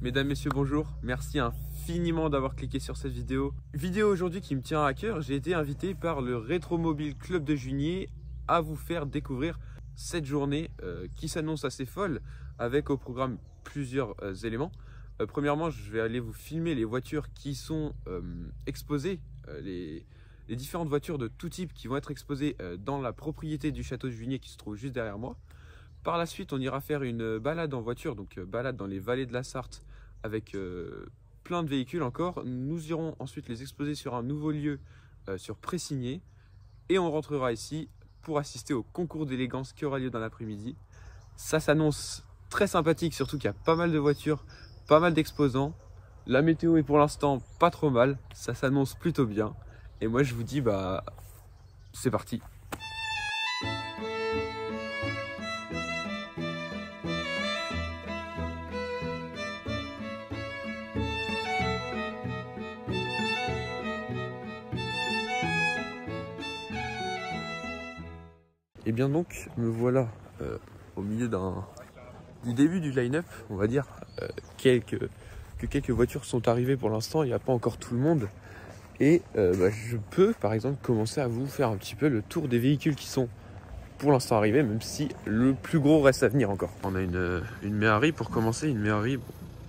Mesdames, messieurs, bonjour. Merci infiniment d'avoir cliqué sur cette vidéo. Vidéo aujourd'hui qui me tient à cœur. J'ai été invité par le Rétromobile Club de Junier à vous faire découvrir cette journée qui s'annonce assez folle avec au programme plusieurs éléments. Premièrement, je vais aller vous filmer les voitures qui sont exposées, les différentes voitures de tout type qui vont être exposées dans la propriété du château de Junier qui se trouve juste derrière moi. Par la suite, on ira faire une balade en voiture, donc balade dans les vallées de la Sarthe avec plein de véhicules encore. Nous irons ensuite les exposer sur un nouveau lieu sur Pressigné et on rentrera ici pour assister au concours d'élégance qui aura lieu dans l'après-midi. Ça s'annonce très sympathique, surtout qu'il y a pas mal de voitures, pas mal d'exposants. La météo est pour l'instant pas trop mal, ça s'annonce plutôt bien. Et moi je vous dis c'est parti. Et bien donc, me voilà au milieu du début du line-up, on va dire. Quelques voitures sont arrivées pour l'instant, il n'y a pas encore tout le monde. Et je peux par exemple commencer à vous faire un petit peu le tour des véhicules qui sont pour l'instant arrivés, même si le plus gros reste à venir encore. On a une Méhari pour commencer, une Méhari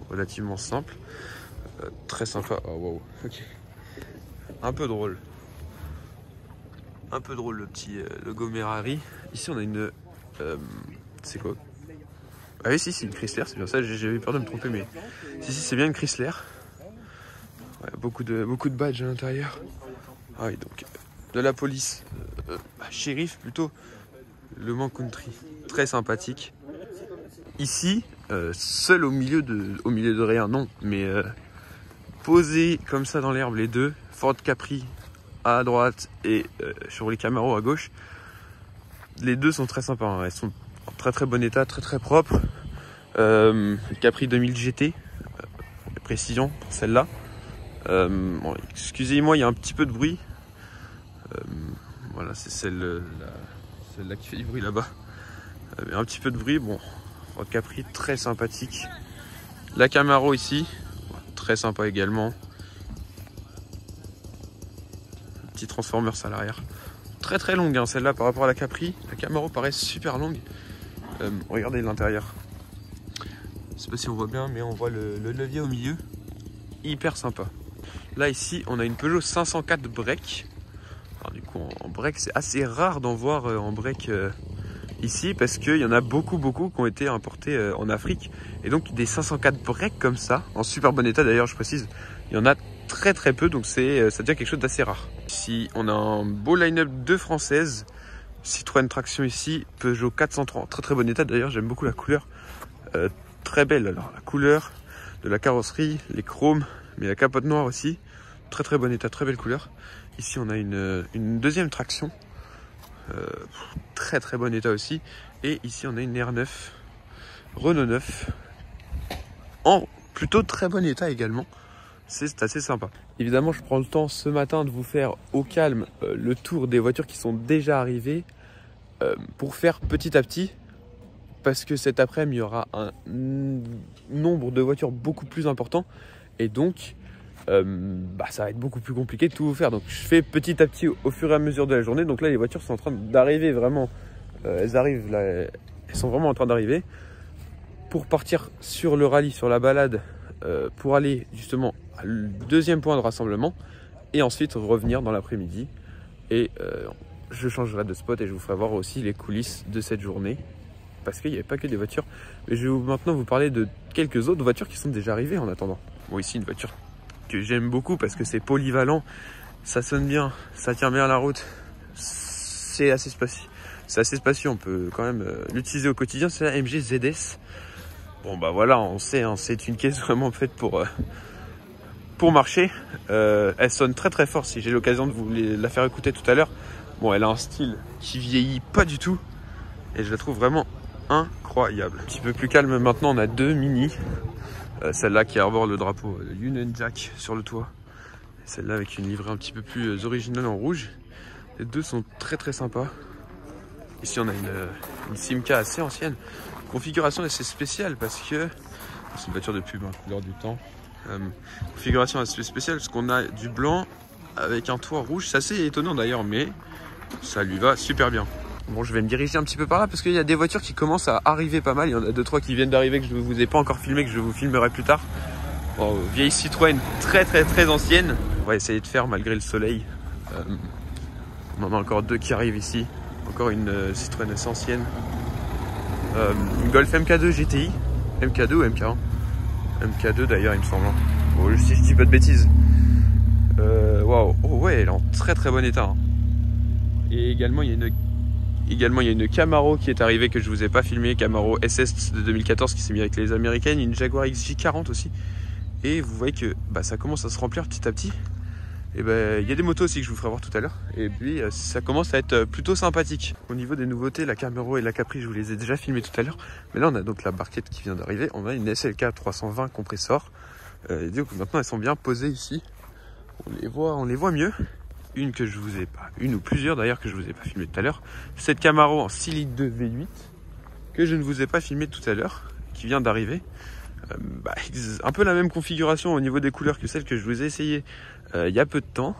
relativement simple, très sympa. Oh wow, ok. Un peu drôle le petit logo Méhari. Ici on a une c'est quoi? Ah oui, si, c'est une Chrysler, c'est bien ça, j'avais peur de me tromper, mais si c'est bien une Chrysler. Ouais, beaucoup de badges à l'intérieur. Ah oui, donc de la police, shérif plutôt, Le Mans Country, très sympathique. Ici, seul au milieu de rien, non, mais posés comme ça dans l'herbe, les deux, Ford Capri à droite et Chevrolet Camaro à gauche. Les deux sont très sympas, hein. Elles sont en très bon état, très propres. Capri 2000 GT, précision pour celle-là. Bon, excusez-moi, il y a un petit peu de bruit. Voilà, c'est celle-là qui fait du bruit là-bas. Un petit peu de bruit, bon. Ford Capri, très sympathique. La Camaro ici, très sympa également. Petit Transformers à l'arrière. Très longue hein, celle-là par rapport à la Capri. La Camaro paraît super longue. Regardez l'intérieur. Je sais pas si on voit bien, mais on voit le levier au milieu. Hyper sympa. Là ici, on a une Peugeot 504 break. Alors du coup, en break, c'est assez rare d'en voir en break ici parce qu'il y en a beaucoup qui ont été importés en Afrique. Et donc des 504 break comme ça, en super bon état d'ailleurs, je précise, il y en a très peu, donc ça devient quelque chose d'assez rare. Ici, on a un beau line-up de françaises. Citroën Traction ici, Peugeot 430, très bon état d'ailleurs, j'aime beaucoup la couleur. Très belle alors, la couleur de la carrosserie, les chromes, mais la capote noire aussi, très bon état, très belle couleur. Ici on a une deuxième traction, très bon état aussi. Et ici on a une R9, Renault 9, en plutôt très bon état également. C'est assez sympa. Évidemment, je prends le temps ce matin de vous faire au calme le tour des voitures qui sont déjà arrivées pour faire petit à petit. Parce que cet après-midi, il y aura un nombre de voitures beaucoup plus important. Et donc, ça va être beaucoup plus compliqué de tout vous faire. Donc, je fais petit à petit au fur et à mesure de la journée. Donc là, les voitures sont en train d'arriver vraiment. Elles arrivent là, elles sont vraiment en train d'arriver. Pour partir sur le rallye, sur la balade, pour aller justement à le deuxième point de rassemblement. Et ensuite revenir dans l'après-midi. Et je changerai de spot et je vous ferai voir aussi les coulisses de cette journée. Parce qu'il n'y avait pas que des voitures. Mais je vais maintenant vous parler de quelques autres voitures qui sont déjà arrivées en attendant. Bon, ici une voiture que j'aime beaucoup parce que c'est polyvalent, ça sonne bien, ça tient bien la route, c'est assez spacieux, on peut quand même l'utiliser au quotidien. C'est la MG ZS. Bon bah voilà, on sait, hein, c'est une caisse vraiment faite pour marcher. Elle sonne très fort, si j'ai l'occasion de vous la faire écouter tout à l'heure. Bon, elle a un style qui vieillit pas du tout et je la trouve vraiment incroyable. Un petit peu plus calme maintenant, on a deux Mini. Celle-là qui arbore le drapeau de Union Jack sur le toit. Celle-là avec une livrée un petit peu plus originale en rouge. Les deux sont très sympas. Ici on a une Simca assez ancienne. Configuration assez spéciale parce que C'est une voiture de pub, hein, couleur du temps. Configuration assez spéciale parce qu'on a du blanc avec un toit rouge. C'est assez étonnant d'ailleurs, mais ça lui va super bien. Bon, je vais me diriger un petit peu par là parce qu'il y a des voitures qui commencent à arriver pas mal. Il y en a 2-3 qui viennent d'arriver que je ne vous ai pas encore filmé, que je vous filmerai plus tard. Bon, vieille Citroën très ancienne. On va essayer de faire malgré le soleil. On en a encore 2 qui arrivent ici. Encore une Citroën assez ancienne. Une Golf MK2 GTI. MK2 ou MK1 MK2 d'ailleurs, il me semble. Bon, si je dis pas de bêtises. Waouh, oh, ouais, elle est en très bon état. Hein. Et également, il y a une Camaro qui est arrivée que je vous ai pas filmé. Camaro SS de 2014 qui s'est mis avec les américaines. Une Jaguar XJ40 aussi. Et vous voyez que ça commence à se remplir petit à petit. Et il y a des motos aussi que je vous ferai voir tout à l'heure. Et puis ça commence à être plutôt sympathique. Au niveau des nouveautés, la Camaro et la Capri, je vous les ai déjà filmées tout à l'heure. Mais là, on a donc la barquette qui vient d'arriver. On a une SLK 320 compresseur. Et donc maintenant, elles sont bien posées ici. On les voit mieux. Une ou plusieurs d'ailleurs que je vous ai pas filmé tout à l'heure. Cette Camaro en 6 litres de V8 que je ne vous ai pas filmé tout à l'heure, qui vient d'arriver. Un peu la même configuration au niveau des couleurs que celle que je vous ai essayé il y a peu de temps.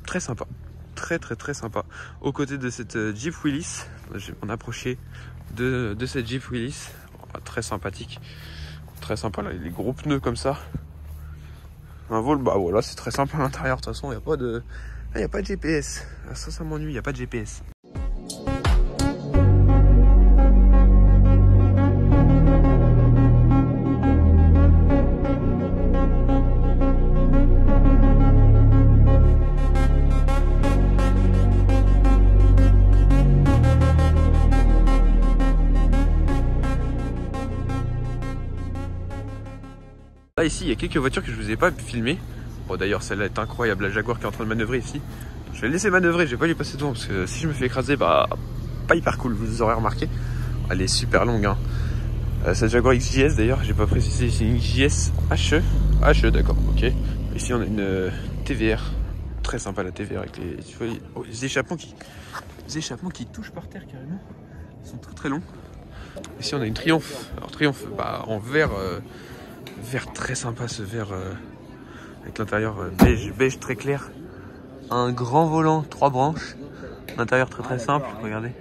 Très sympa, très sympa. Aux côtés de cette Jeep Willys, je vais m'en approcher de cette Jeep Willys. Très sympathique, très sympa là, les gros pneus comme ça. Un vol, voilà, c'est très simple à l'intérieur. De toute façon, il n'y a pas de GPS. Ça m'ennuie, il n'y a pas de GPS. Là, ici, il y a quelques voitures que je vous ai pas filmées. Bon, d'ailleurs, celle-là est incroyable, la Jaguar qui est en train de manœuvrer ici. Je vais le laisser manœuvrer, je vais pas lui passer devant parce que si je me fais écraser, pas hyper cool, vous aurez remarqué. Elle est super longue, hein. Cette Jaguar XJS d'ailleurs, j'ai pas précisé, c'est une XJS HE. HE, d'accord, ok. Ici, on a une TVR. Très sympa la TVR avec les échappements qui touchent par terre carrément. Ils sont très longs. Ici, on a une Triumph. Alors, Triumph, en vert. Vert très sympa, ce vert avec l'intérieur beige très clair. Un grand volant, 3 branches. L'intérieur très simple, regardez.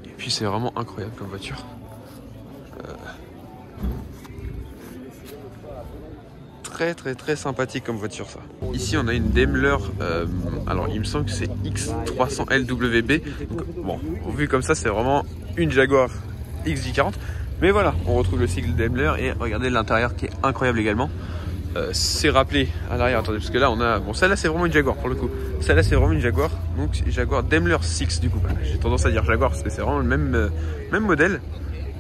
Et puis c'est vraiment incroyable comme voiture. Très sympathique comme voiture ça. Ici on a une Daimler, alors il me semble que c'est X300 LWB. Donc, bon, vu comme ça c'est vraiment une Jaguar XJ40. Mais voilà, on retrouve le sigle Daimler et regardez l'intérieur qui est incroyable également. C'est rappelé à l'arrière, attendez, parce que là on a... Bon, celle-là c'est vraiment une Jaguar pour le coup. Celle-là c'est vraiment une Jaguar, donc Jaguar Daimler 6 du coup. J'ai tendance à dire Jaguar parce que c'est vraiment le même modèle.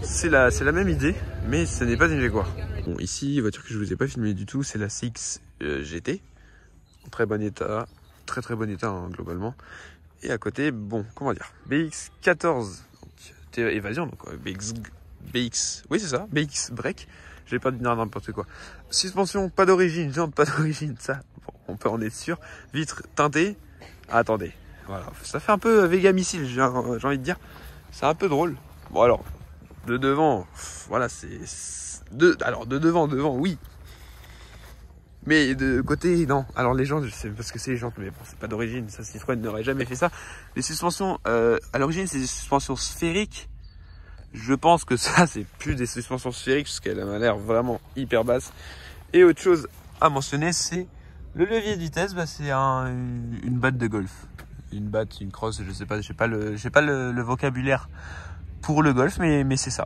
C'est la même idée, mais ce n'est pas une Jaguar. Bon, ici, voiture que je vous ai pas filmée du tout, c'est la CX GT. En très bon état, très bon état hein, globalement. Et à côté, bon, comment dire, BX14, donc évasion, donc BX, oui c'est ça, BX break. J'ai pas dit n'importe quoi. Suspension pas d'origine, jante pas d'origine, ça, bon, on peut en être sûr. Vitre teintée. Attendez, voilà, ça fait un peu Vega Missile, j'ai envie de dire. C'est un peu drôle. Bon alors, de devant, voilà, alors de devant, oui. Mais de côté, non. Alors les jantes, je sais parce que c'est les jantes, mais bon, c'est pas d'origine. Ça, Citroën n'aurait jamais fait ça. Les suspensions, à l'origine, c'est des suspensions sphériques. Je pense que ça, c'est plus des suspensions sphériques parce qu'elle a l'air vraiment hyper basse. Et autre chose à mentionner, c'est le levier de vitesse. C'est une batte de golf. Une batte, une crosse, je sais pas. J'ai pas le vocabulaire pour le golf, mais c'est ça.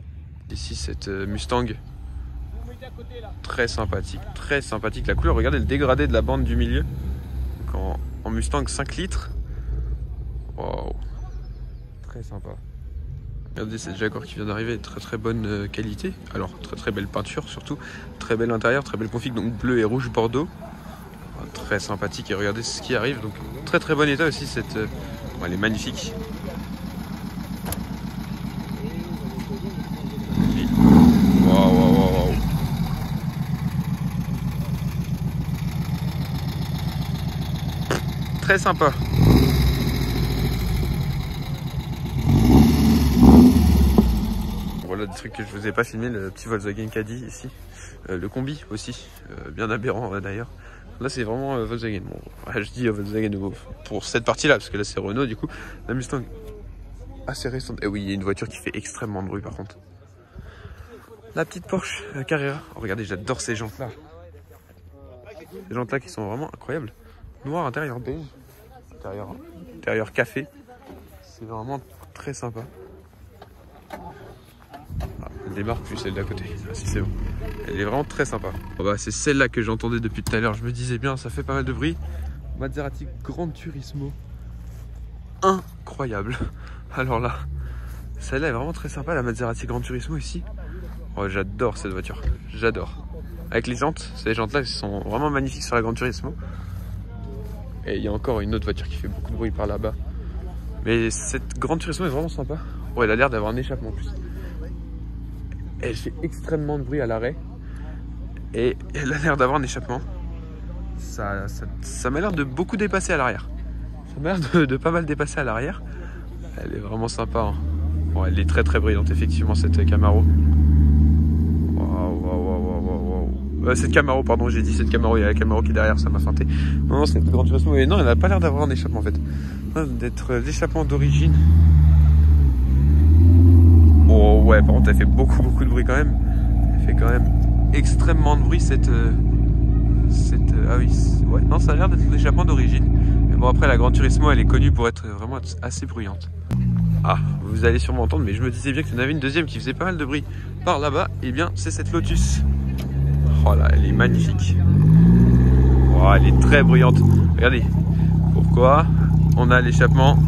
Ici, cette Mustang. Très sympathique. La couleur, regardez le dégradé de la bande du milieu. Donc en Mustang 5 litres. Waouh. Très sympa. Regardez cette Jaguar qui vient d'arriver, très bonne qualité. Alors très belle peinture surtout, très bel intérieur, très belle config, donc bleu et rouge bordeaux. Très sympathique et regardez ce qui arrive, donc très bon état aussi cette... Bon, elle est magnifique. Waouh. Très sympa. voilà des trucs que je vous ai pas filmé, le petit Volkswagen Caddy ici, le combi aussi, bien aberrant d'ailleurs. Là c'est vraiment Volkswagen, bon, je dis Volkswagen pour cette partie là, parce que là c'est Renault du coup. La Mustang assez récente, et oui il y a une voiture qui fait extrêmement de bruit par contre. La petite Porsche Carrera, oh, regardez j'adore ces jantes là. Ces jantes là qui sont vraiment incroyables. Noir, intérieur beige, intérieur café, c'est vraiment très sympa. Ah, elle démarre plus celle d'à côté. Ah si c'est bon. Elle est vraiment très sympa. Oh bah, c'est celle-là que j'entendais depuis tout à l'heure. Je me disais bien, ça fait pas mal de bruit. Maserati Gran Turismo. Incroyable. Alors là, celle-là est vraiment très sympa, la Maserati Gran Turismo ici. Oh, j'adore cette voiture. J'adore. Avec les jantes, ces jantes-là sont vraiment magnifiques sur la Gran Turismo. Et il y a encore une autre voiture qui fait beaucoup de bruit par là-bas. Mais cette Gran Turismo est vraiment sympa. Oh, elle a l'air d'avoir un échappement en plus. Elle fait extrêmement de bruit à l'arrêt. Et elle a l'air d'avoir un échappement. Ça m'a l'air de beaucoup dépasser à l'arrière. Ça m'a l'air de pas mal dépasser à l'arrière. Elle est vraiment sympa. Hein. Bon, elle est très très brillante effectivement cette Camaro. Cette Camaro, pardon, j'ai dit cette Camaro, il y a la Camaro qui est derrière, ça m'a feinté. Non, c'est une grande Turismo. Mais non, elle n'a pas l'air d'avoir un échappement en fait. D'être l'échappement d'origine. Oh ouais, par contre, elle fait beaucoup de bruit quand même. Elle fait quand même extrêmement de bruit cette ah oui, ouais, non, ça a l'air d'être l'échappement d'origine. Mais bon, après, la Gran Turismo, elle est connue pour être vraiment assez bruyante. Ah, vous allez sûrement entendre, mais je me disais bien qu'il y en avait une deuxième qui faisait pas mal de bruit par là-bas. Et bien, c'est cette Lotus. Oh là, elle est magnifique. Oh, elle est très bruyante. Regardez. Pourquoi on a l'échappement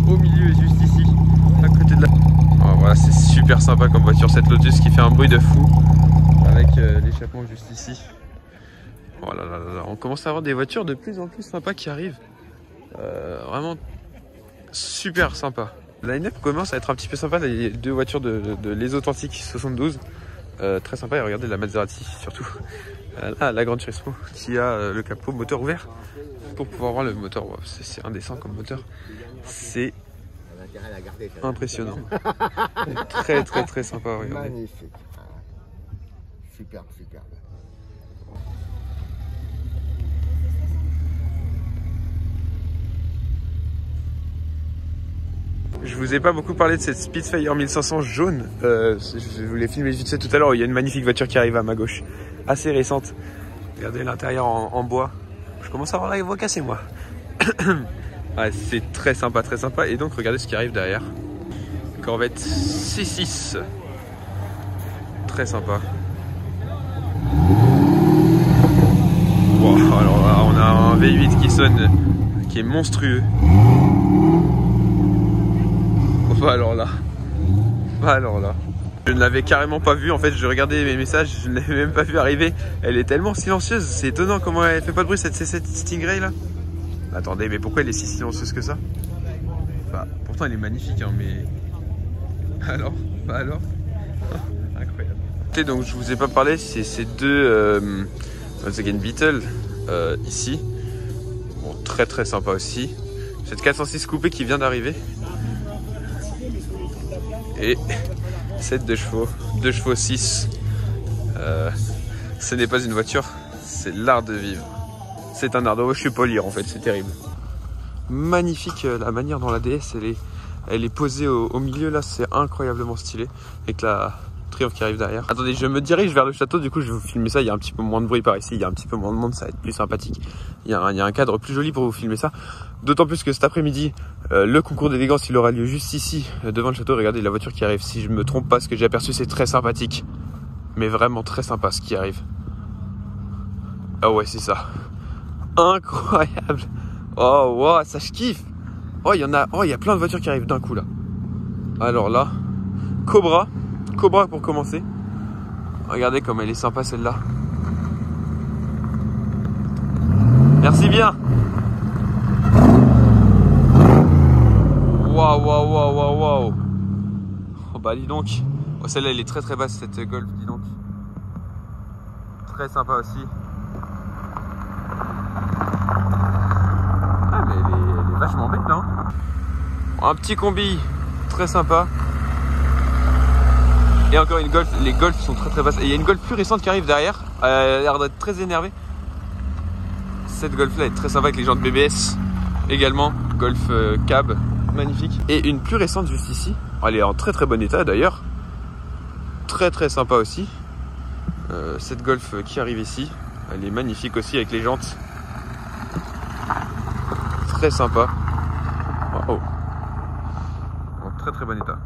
au milieu, juste ici, à côté de la... Oh, voilà, c'est super sympa comme voiture, cette Lotus qui fait un bruit de fou. Avec l'échappement juste ici. Oh là là là, on commence à avoir des voitures de plus en plus sympas qui arrivent. Vraiment super sympa. La line-up commence à être un petit peu sympa. Les deux voitures de Les Authentiques 72. Très sympa. Et regardez la Maserati surtout. Là, la Gran Turismo qui a le capot moteur ouvert. Pour pouvoir voir le moteur. Wow, c'est indécent comme moteur. C'est impressionnant. Très sympa. Regardez. Magnifique. Superbe. Je vous ai pas beaucoup parlé de cette Spitfire 1500 jaune. Je vous l'ai filmé vite fait tout à l'heure. Il y a une magnifique voiture qui arrive à ma gauche. Assez récente. Regardez l'intérieur en bois. Je commence à avoir la voix cassée moi. Ouais, c'est très sympa. Et donc regardez ce qui arrive derrière. Corvette C6. Très sympa. Wow, alors là, on a un V8 qui sonne, qui est monstrueux. Alors là, je ne l'avais carrément pas vu. En fait, je regardais mes messages, je ne l'avais même pas vu arriver. Elle est tellement silencieuse, c'est étonnant comment elle fait pas de bruit cette C7 Stingray là. Attendez, mais pourquoi elle est si silencieuse que ça? Bah, pourtant elle est magnifique, hein, mais alors, incroyable. Et donc je vous ai pas parlé, c'est ces deux Volkswagen Beetle ici. Bon, très sympa aussi. Cette 406 coupé qui vient d'arriver. Et 7 2 chevaux 6. Ce n'est pas une voiture, c'est l'art de vivre. C'est un art de vivre. Je suis pas lire en fait, c'est terrible. Magnifique la manière dont la DS elle est posée au milieu là, c'est incroyablement stylé. Avec la Triumph qui arrive derrière. Attendez, je me dirige vers le château, du coup je vais vous filmer ça. Il y a un petit peu moins de bruit par ici, il y a un petit peu moins de monde, ça va être plus sympathique. Il y a un cadre plus joli pour vous filmer ça. D'autant plus que cet après-midi, le concours d'élégance il aura lieu juste ici, devant le château. Regardez la voiture qui arrive. Si je me trompe pas, ce que j'ai aperçu c'est très sympathique. Mais vraiment très sympa ce qui arrive. Ah ouais, c'est ça. Incroyable. Oh wow, ça je kiffe. Oh, il y a plein de voitures qui arrivent d'un coup là. Alors là, Cobra pour commencer. Regardez comme elle est sympa celle-là. Merci bien. Waouh. Oh bah dis donc. Oh, celle-là elle est très basse cette Golf, dis donc. Très sympa aussi. Ah mais elle est vachement belle hein. Un petit combi très sympa. Et encore une Golf, les Golf sont très basses. Et il y a une Golf plus récente qui arrive derrière, elle a l'air d'être très énervée. Cette Golf là est très sympa avec les jantes BBS également, Golf cab, magnifique. Et une plus récente juste ici, elle est en très bon état d'ailleurs, très sympa aussi. Cette Golf qui arrive ici, elle est magnifique aussi avec les jantes, très sympa. Oh, en très bon état.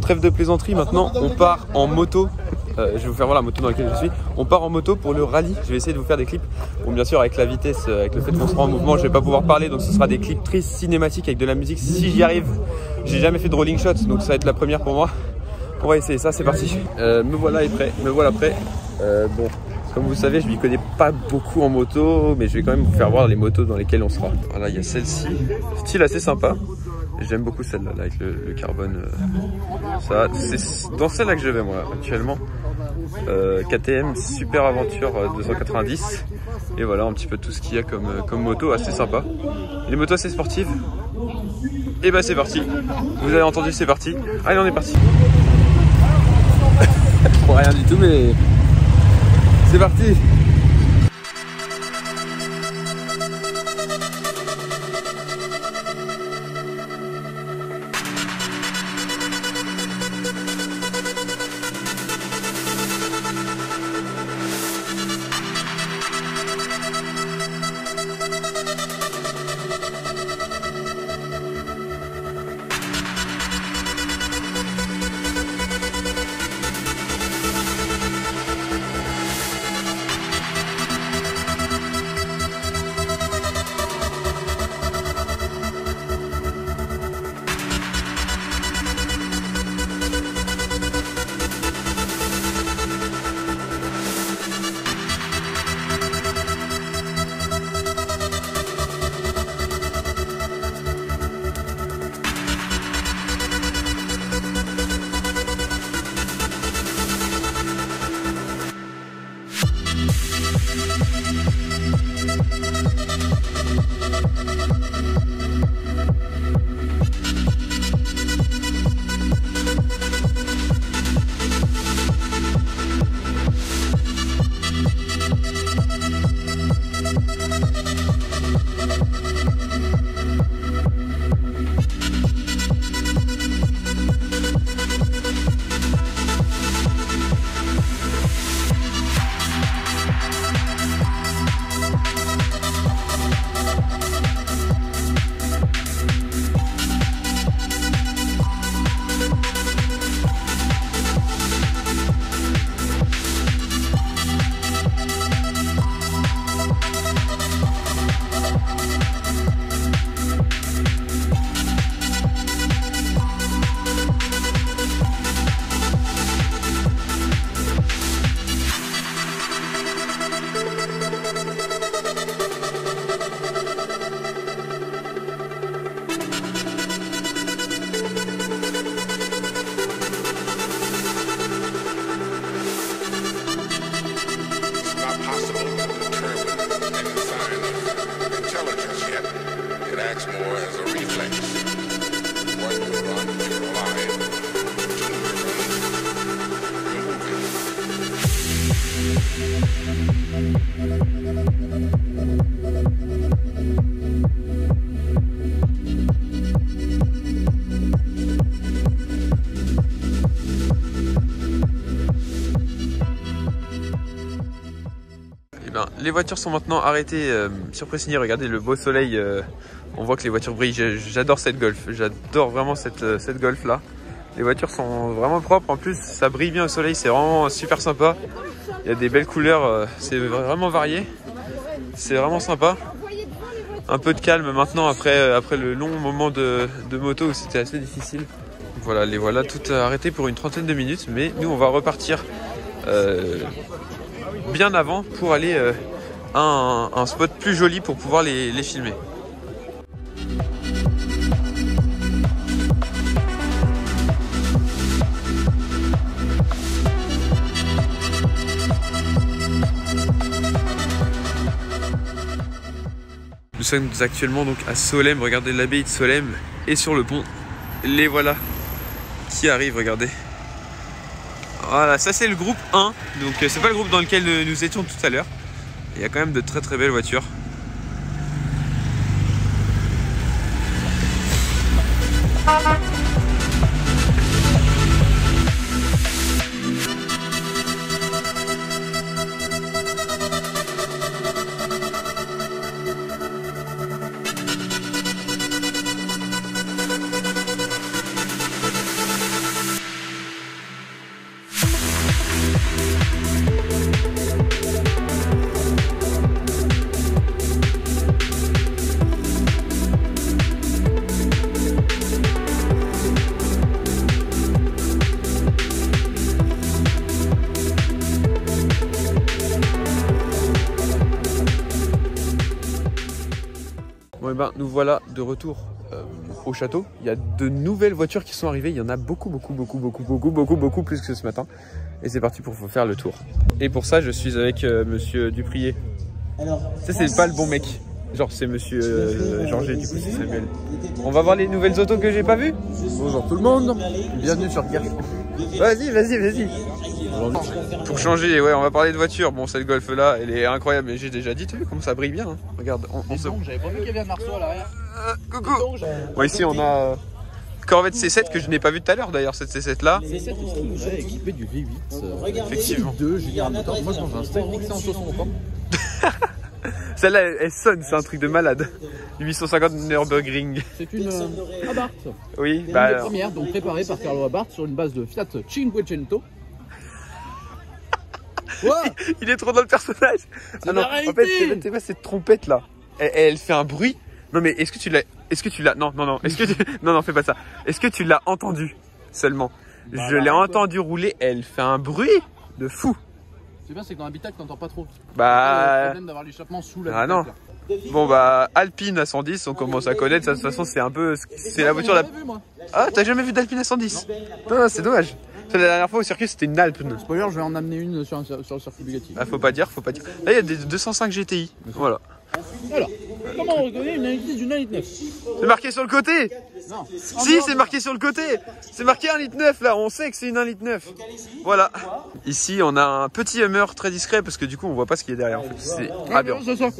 Trêve de plaisanterie, maintenant on part en moto. Je vais vous faire voir la moto dans laquelle je suis. On part en moto pour le rallye. Je vais essayer de vous faire des clips. Bon, bien sûr, avec la vitesse, avec le fait qu'on sera en mouvement, je vais pas pouvoir parler. Donc ce sera des clips très cinématiques avec de la musique si j'y arrive. J'ai jamais fait de rolling shot, donc ça va être la première pour moi. On va essayer ça, c'est parti. Me voilà prêt. Bon, comme vous savez, je m'y connais pas beaucoup en moto, mais je vais quand même vous faire voir les motos dans lesquelles on sera. Voilà, il y a celle-ci, style assez sympa. J'aime beaucoup celle-là avec le carbone. Ça, c'est dans celle-là que je vais moi actuellement. KTM Super Aventure 290. Et voilà un petit peu tout ce qu'il y a comme moto, assez sympa. Les motos assez sportives. Et bah c'est parti. Vous avez entendu, c'est parti. Allez, on est parti. Pour rien du tout, mais c'est parti. Les voitures sont maintenant arrêtées sur Pressigny. Regardez le beau soleil, on voit que les voitures brillent. J'adore cette Golf, j'adore vraiment cette Golf là. Les voitures sont vraiment propres, en plus ça brille bien au soleil, c'est vraiment super sympa. Il y a des belles couleurs, c'est vraiment varié, c'est vraiment sympa. Un peu de calme maintenant après le long moment de moto où c'était assez difficile. Voilà, les voilà toutes arrêtées pour une trentaine de minutes, mais nous on va repartir bien avant pour aller à un spot plus joli pour pouvoir les filmer. sommes actuellement donc à Solesmes. Regardez, l'abbaye de Solesmes et sur le pont. Les voilà qui arrivent, regardez. Voilà, ça c'est le groupe 1. Donc c'est pas le groupe dans lequel nous étions tout à l'heure. Il y a quand même de très très belles voitures. Bon et ben nous voilà de retour au château. Il y a de nouvelles voitures qui sont arrivées. Il y en a beaucoup plus que ce matin. Et c'est parti pour faire le tour. Et pour ça je suis avec monsieur Duprier. Ça c'est pas le bon mec. Genre c'est monsieur Georges, du coup c'est Samuel. On va voir les nouvelles autos que j'ai pas vues. Bonjour tout le monde, bienvenue sur Guerre. Vas-y. Pour changer, ouais, on va parler de voiture. Bon, cette Golf là, elle est incroyable, mais j'ai déjà dit, tu as vu comment ça brille bien, hein. Regarde, j'avais pas vu qu'il y avait un arceau à l'arrière. Coucou. Bon, ici on a Corvette C7 que je n'ai pas vu tout à l'heure d'ailleurs, cette C7 là. C7 aussi, équipé du V8. Effectivement. V2, Général Motors. Moi je mange un steak mixé en chausson au pommes. Celle-là, elle sonne, c'est un truc de malade. 850 Nürburgring. C'est une Abarth. Oui, c'est une des premières, donc préparée par Carlo Abarth sur une base de Fiat Cinquecento. Il est trop dans le personnage. Ah non, en fait, c'est pas cette trompette là. Elle fait un bruit. Non mais est-ce que tu l'as Non, non, fais pas ça. Est-ce que tu l'as entendu seulement? Je l'ai entendu rouler, elle fait un bruit de fou. C'est bien, c'est que dans l'habitacle t'entends pas trop. Bah. Le problème d'avoir l'échappement sous la. Ah non. Bon bah Alpine à 110, on commence à connaître. Ça, de toute façon c'est un peu, c'est la voiture la. Ah t'as jamais vu d'Alpine à 110? Non, c'est dommage. La dernière fois au circuit c'était une Alpine. Spoiler, je vais en amener une sur le circuit Bugatti. Ah faut pas dire. Là il y a des 205 GTI. Voilà. Alors, comment on reconnaît une analyse d'une 1,9 litre? C'est marqué sur le côté. Non. Si, c'est marqué sur le côté. C'est marqué 1,9 litre là, on sait que c'est une 1,9 litre. Voilà. Ici, on a un petit Hummer très discret parce que du coup, on voit pas ce qu'il y a derrière. En fait. C'est aberrant. C'est ça.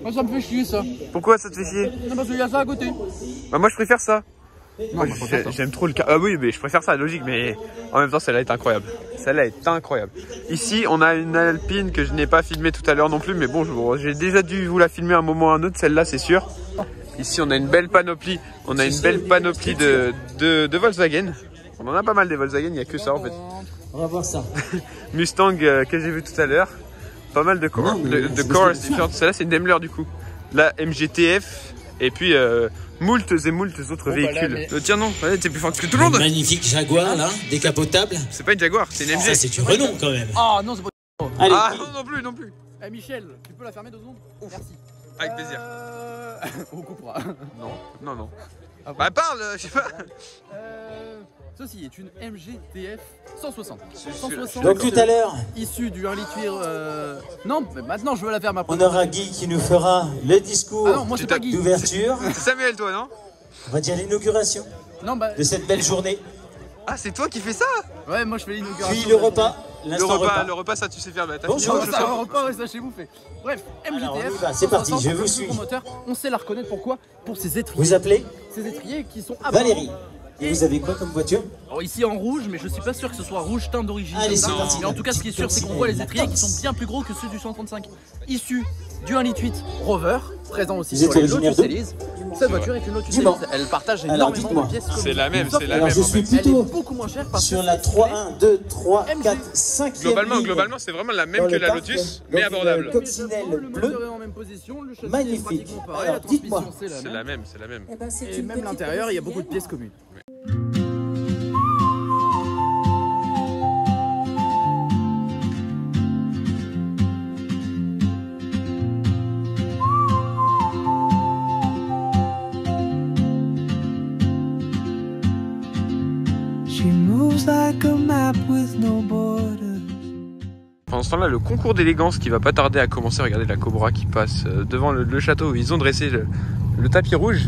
Moi, ça me fait chier ça. Pourquoi ça te fait chier? Non, parce qu'il y a ça à côté. Bah, moi, je préfère ça. Non, j'aime trop le cas. Ah oui, mais je préfère ça, logique, mais en même temps, celle-là est incroyable. Celle-là est incroyable. Ici, on a une Alpine que je n'ai pas filmée tout à l'heure non plus, mais bon, j'ai déjà dû vous la filmer un moment ou un autre, celle-là, c'est sûr. Ici, on a une belle panoplie. On a une belle panoplie de Volkswagen. On en a pas mal des Volkswagen, il n'y a que ça en fait. On va voir ça. Mustang que j'ai vu tout à l'heure. Pas mal de corps différentes. Celle-là, c'est une Daimler du coup. La MGTF. Et puis moultes autres véhicules. Tiens non, t'es plus fort que tout le monde. Magnifique Jaguar là, décapotable. C'est pas une Jaguar, c'est une MG. Ça c'est une Renault quand même. Ah non, c'est pas. Allez. Ah non plus. Eh Michel, tu peux la fermer 2 secondes? Merci. Avec plaisir. On coupera. Non. Bah parle, je sais pas. Ceci est une MGTF 160. Donc tout à l'heure, issue du 1 litre. Non, mais maintenant je veux la faire ma on première. aura Guy qui nous fera le discours Ah non, moi c'est pas Guy. d'ouverture. C'est Samuel toi non? On va dire l'inauguration Non bah. de cette belle journée. Ah c'est toi qui fais ça? Ouais, moi je fais l'inauguration. Puis le repas, l'instant repas. Le repas ça tu sais faire. Bah, Bonjour. Non, ça, un repas, ouais, ça chez vous fait. Bref, Alors, on y MGTF. va, c'est parti, je vous suis. Moteur, on sait la reconnaître pourquoi? Pour ses étriers. Vous appelez Ces étriers qui sont Valérie. Et vous avez quoi comme voiture? Alors ici en rouge, mais je suis pas sûr que ce soit rouge teint d'origine. Allez, c'est parti. Mais en tout cas, ce qui est sûr, c'est qu'on voit les étriers qui sont bien plus gros que ceux du 135. Issus du 1,8 litre Rover, présent aussi Vous sur êtes les originaire Lotus d'où? Elise. Cette voiture est une Lotus Dis-moi. Elise. Elle partage Alors, énormément dites-moi. de pièces. C'est la même, c'est la Alors même. je suis Elle est plutôt beaucoup moins chère parce sur que la c'est 3, 1, 2, 3, MG. 4, 5 Globalement, c'est vraiment la même que la Lotus, mais abordable. le Coccinelle moteur bleu. est en même position, le châssis est Magnifique. pratiquement pareil, Alors, la transmission dites-moi. c'est C'est la même. la même. Et même l'intérieur, il y a beaucoup de pièces communes. She moves like a map with no borders. Pendant ce temps-là, le concours d'élégance qui va pas tarder à commencer. Regardez la Cobra qui passe devant le château où ils ont dressé le tapis rouge.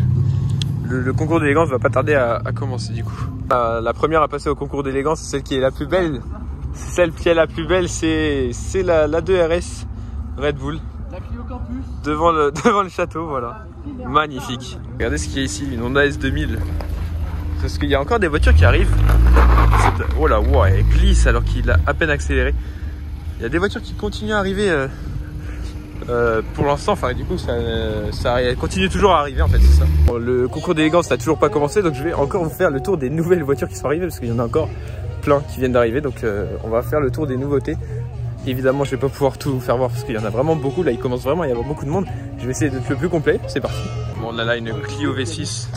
Le concours d'élégance va pas tarder à commencer du coup. La première à passer au concours d'élégance, c'est celle qui est la plus belle. Celle qui est la plus belle, c'est la 2RS Red Bull. La Clio Campus. Devant le château, voilà. Magnifique. Regardez ce qu'il y a ici, une Honda S2000. Parce qu'il y a encore des voitures qui arrivent. Oh là, wow, elle glisse alors qu'il a à peine accéléré. Il y a des voitures qui continuent à arriver pour l'instant. Enfin, du coup, ça continue toujours à arriver en fait, c'est ça. Bon, le concours d'élégance n'a toujours pas commencé, donc je vais encore vous faire le tour des nouvelles voitures qui sont arrivées parce qu'il y en a encore plein qui viennent d'arriver. Donc, on va faire le tour des nouveautés. Évidemment, je vais pas pouvoir tout vous faire voir parce qu'il y en a vraiment beaucoup. Là, il commence vraiment à y avoir beaucoup de monde. Je vais essayer d'être le plus complet. C'est parti. Bon, on a là une Clio V6.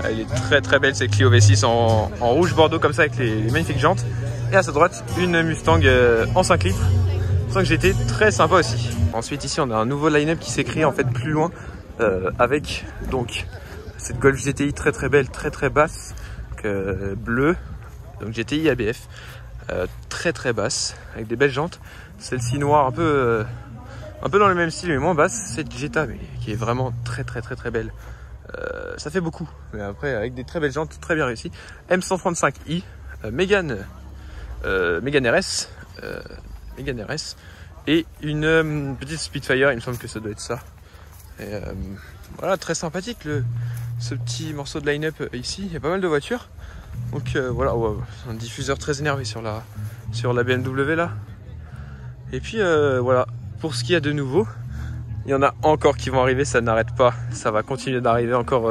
Elle est très très belle, cette Clio V6 en rouge bordeaux comme ça avec les magnifiques jantes. Et à sa droite, une Mustang en 5 litres. Mustang GT, très sympa aussi. Ensuite, ici, on a un nouveau line-up qui s'est créé en fait plus loin avec donc cette Golf GTI très très belle, très très basse, bleue. Donc GTI ABF. Très très basse avec des belles jantes, celle-ci noire un peu dans le même style mais moins basse, cette Jetta mais qui est vraiment très très très très belle, ça fait beaucoup mais après avec des très belles jantes, très bien réussi. M135i Mégane RS et une petite Spitfire, il me semble que ça doit être ça. Et voilà, très sympathique ce petit morceau de line-up ici, il y a pas mal de voitures. Donc voilà, un diffuseur très énervé sur la BMW là. Et puis voilà, pour ce qu'il y a de nouveau, il y en a encore qui vont arriver, ça n'arrête pas. Ça va continuer d'arriver encore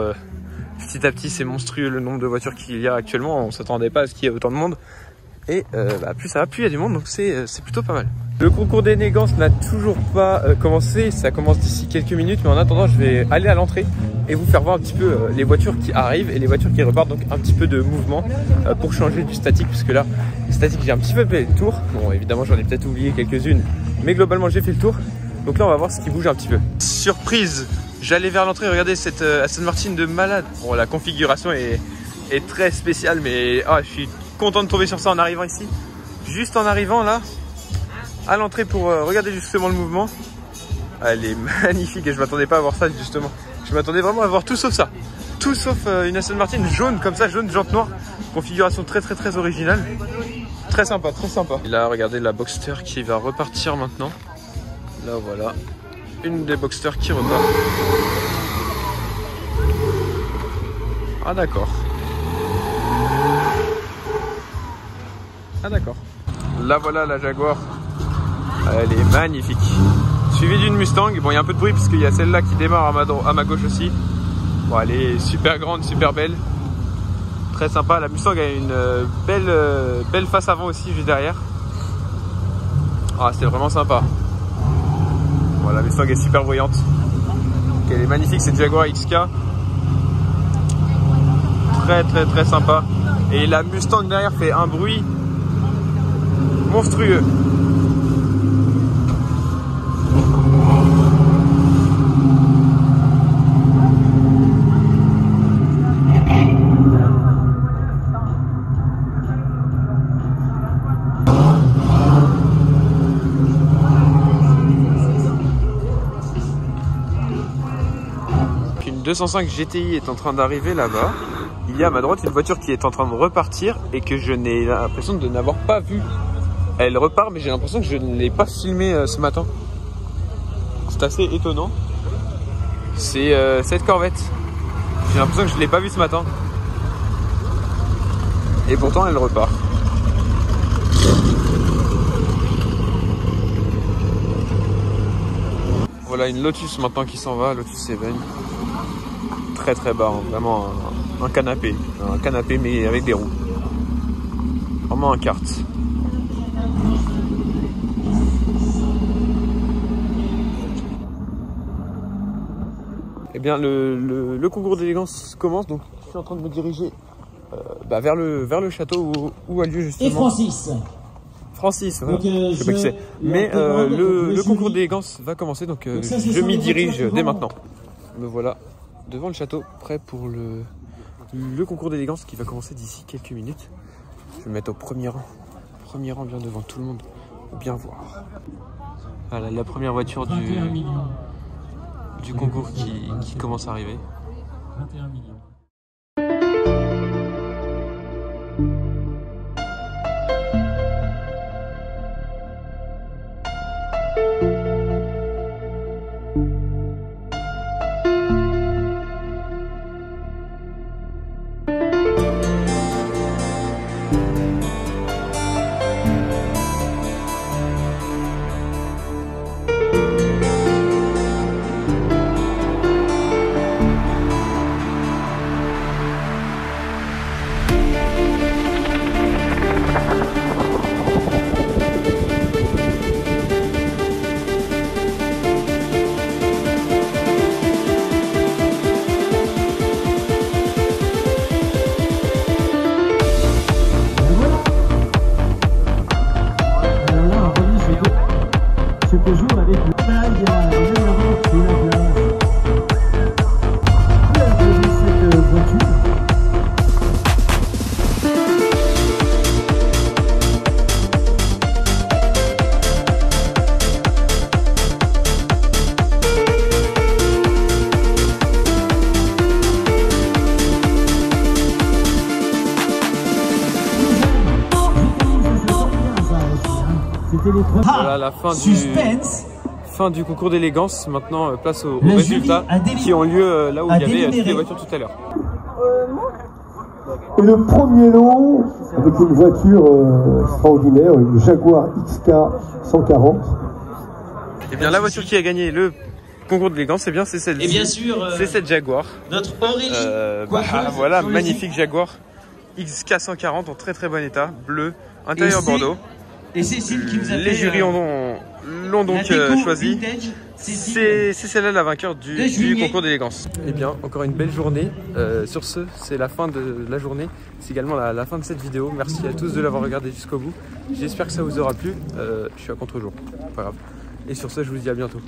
petit à petit, c'est monstrueux le nombre de voitures qu'il y a actuellement. On ne s'attendait pas à ce qu'il y ait autant de monde. Et plus ça va, plus il y a du monde, donc c'est plutôt pas mal. Le concours d'élégance n'a toujours pas commencé, ça commence d'ici quelques minutes, mais en attendant je vais aller à l'entrée et vous faire voir un petit peu les voitures qui arrivent et les voitures qui repartent, donc un petit peu de mouvement pour changer du statique, puisque là, le statique j'ai un petit peu fait le tour. Bon évidemment j'en ai peut-être oublié quelques-unes, mais globalement j'ai fait le tour. Donc là on va voir ce qui bouge un petit peu. Surprise, j'allais vers l'entrée, regardez cette Aston Martin de malade. Bon la configuration est très spéciale, mais je suis content de tomber sur ça en arrivant ici. Juste en arrivant là, à l'entrée pour regarder justement le mouvement. Elle est magnifique et je m'attendais pas à voir ça justement. Je m'attendais vraiment à voir tout sauf ça. Tout sauf une Aston Martin jaune comme ça, jaune, jante noire. Configuration très très très originale. Très sympa, très sympa. Et là regardez la Boxster qui va repartir maintenant. Là voilà, une des Boxster qui repart. Ah d'accord. Ah d'accord. Là voilà la Jaguar. Elle est magnifique. Suivie d'une Mustang. Bon il y a un peu de bruit parce qu'il y a celle-là qui démarre à ma gauche aussi. Bon elle est super grande, super belle. Très sympa. La Mustang a une belle face avant aussi juste derrière. Ah c'était vraiment sympa. Bon, la Mustang est super bruyante. Donc, elle est magnifique cette Jaguar XK. Très très très sympa. Et la Mustang derrière fait un bruit monstrueux. Une 205 GTI est en train d'arriver là-bas. Il y a à ma droite une voiture qui est en train de repartir et que je n'ai l'impression de n'avoir pas vue. Elle repart mais j'ai l'impression que je ne l'ai pas filmée ce matin. C'est assez étonnant. C'est cette Corvette. J'ai l'impression que je ne l'ai pas vue ce matin. Et pourtant elle repart. Voilà une Lotus maintenant qui s'en va, Lotus 7. Très très bas, hein. Vraiment un canapé. Un canapé mais avec des roues. Vraiment un kart. Eh bien le concours d'élégance commence, donc je suis en train de me diriger vers le château où a lieu justement. Et Francis, voilà. Je sais pas qui c'est. Mais le concours d'élégance va commencer, donc je m'y dirige dès maintenant. Me voilà devant le château, prêt pour le concours d'élégance qui va commencer d'ici quelques minutes. Je vais me mettre au premier rang bien devant tout le monde. bien voir. Voilà la première voiture du concours qui commence à arriver. 21 millions. Voilà la fin du concours d'élégance. Maintenant place aux résultats qui ont lieu là où il y avait toutes les voitures tout à l'heure. Et le premier lot avec une voiture extraordinaire, une Jaguar XK 140. Et bien la voiture qui a gagné le concours d'élégance, c'est bien c'est celle-ci. Et bien sûr, c'est cette Jaguar. Notre Aurélie. Voilà, magnifique Jaguar XK 140 en très très bon état, bleu, intérieur bordeaux. Et Cécile qui nous a fait, les jurys l'ont donc choisi. C'est celle-là la vainqueur du concours d'élégance. Et bien, encore une belle journée. Sur ce, c'est la fin de la journée. C'est également la fin de cette vidéo. Merci à tous de l'avoir regardé jusqu'au bout. J'espère que ça vous aura plu. Je suis à contre-jour, pas grave. Et sur ce, je vous dis à bientôt.